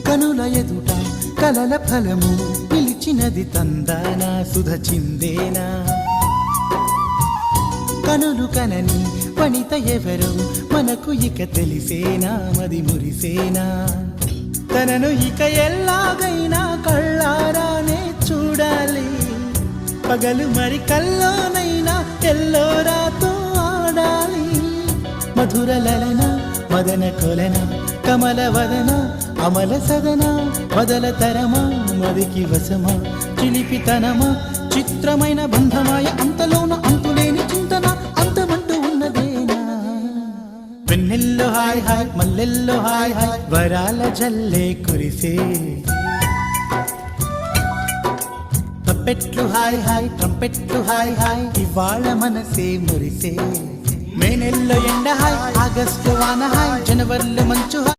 కనుల ఎదుట కలల ఫలము పిలిచినది తందానా సుధ చిందేనా కనులు కనని వనిత ఎవరు మనకు ఇక తెలిసేనా మది మురిసేనా తనను ఇక ఎల్లాగైనా కళ్ళారానే చూడాలి పగలు మరి కల్లోనైనా ఎల్లోరాతో ఆడాలి మధుర లలన మదన కొలన కమల వదన అమల సదన వదల తరమా మదికి వశమా చిలిపితనమా చిత్రమైన బంధమాయ అంతలోన అంతులేని చింతన అంతమంటూ ఉన్నదేనా వెన్నెల్లో హాయ్ హాయ్ మల్లెల్లో హాయ్ హాయ్ వరాల జల్లే కురిసే తప్పెట్లు హాయ్ హాయ్ ట్రంపెట్లు హాయ్ హాయ్ ఇవాళ మనసే మురిసే మే నెల్లో ఎండ హాయ్ ఆగస్టు వాన హాయ్ జనవరిలో మంచు హాయ్